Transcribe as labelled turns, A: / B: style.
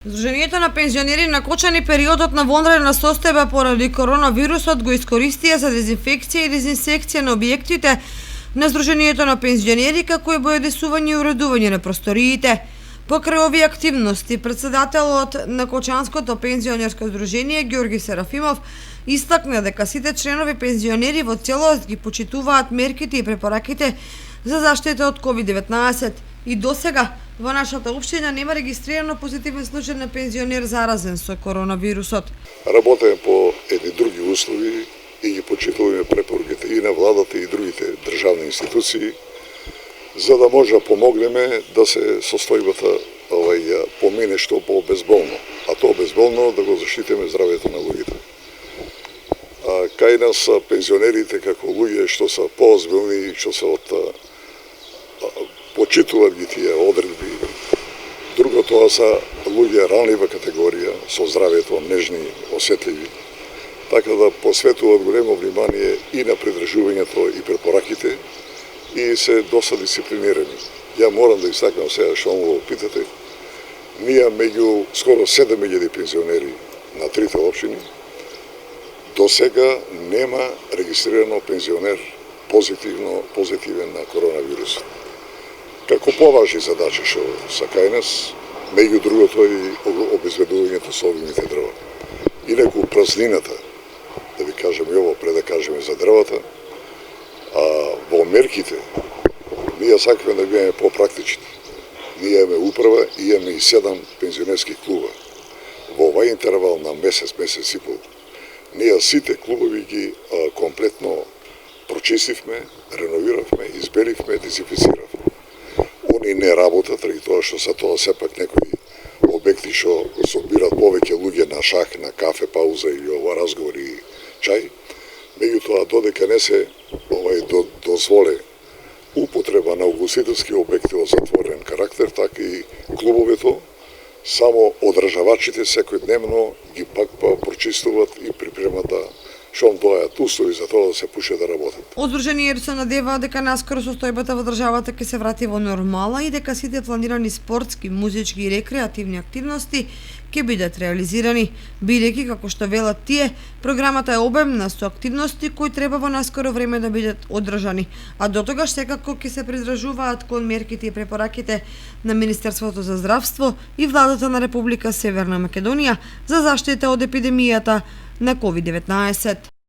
A: Здруженијето на пензионери на Кочани периодот на вонредна состојба поради коронавирусот го искористија за дезинфекција и дезинсекција на објектите на Здруженијето на пензионери, како и бојадесување и уредување на просториите. Покрај овие активности, председателот на Кочанското пензионерско здружение Ѓорги Серафимов истакна дека сите членови пензионери во целост ги почитуваат мерките и препораките за заштита од COVID-19 и досега во нашата општина нема регистрирано позитивен случај на пензионер заразен со коронавирусот.
B: Работеме по едни други услови и ги почитуваме препоруките и на владата и другите државни институции, за да може да помогнеме да се состојбата помине што по-безболно, а тоа безболно да го заштитиме здравјето на луѓето. Кај нас пензионерите како луѓе што се поозбилни, што се почитуваат ги тие одредби. Друго, тоа са луѓе ранлива категорија, со здравјето нежни, осетливи. Така да посветуваат големо внимание и на придржувањето и препораките и се доста дисциплинирани. Ја морам да истакнам сега што го питате. Ние меѓу скоро 7000 пензионери на трите општини, до сега нема регистрирано пензионер позитивен на коронавирусот. Како поважни задачи што са кај нас, меѓу другото и обезбедувањето со огневите дрва. Инаку празнината, да ви кажем и ово пред да кажеме за дрвата, во мерките, ние сакаме да бидеме попрактични. Ние имаме управа и имаме и 7 пензионерски клуба. Во овај интервал на месец и пол, ние сите клубови ги комплетно прочистивме, реновиравме, избеливме, дезинфициравме. Они не работат, ради тоа што са тоа сепак некои обекти што собират повеќе луѓе на шах, на кафе, пауза или ова разговори и чај. Меѓутоа, додека не се дозволе употреба на угостителски обекти од затворен карактер, така и клубовето, само одржавачите секојдневно ги пак прочистуваат и припремат да шом доајат услови за тоа да се пуше да работат.
A: Од здруженијето се надеваа дека наскоро состојбата во државата ќе се врати во нормала и дека сите планирани спортски, музички и рекреативни активности ќе бидат реализирани, бидејќи, како што велат тие, програмата е обемна со активности кои треба во наскоро време да бидат одржани, а до тогаш секако ќе се придржуваат кон мерките и препораките на Министерството за здравство и владата на Република Северна Македонија за заштита од епидемијата на COVID-19.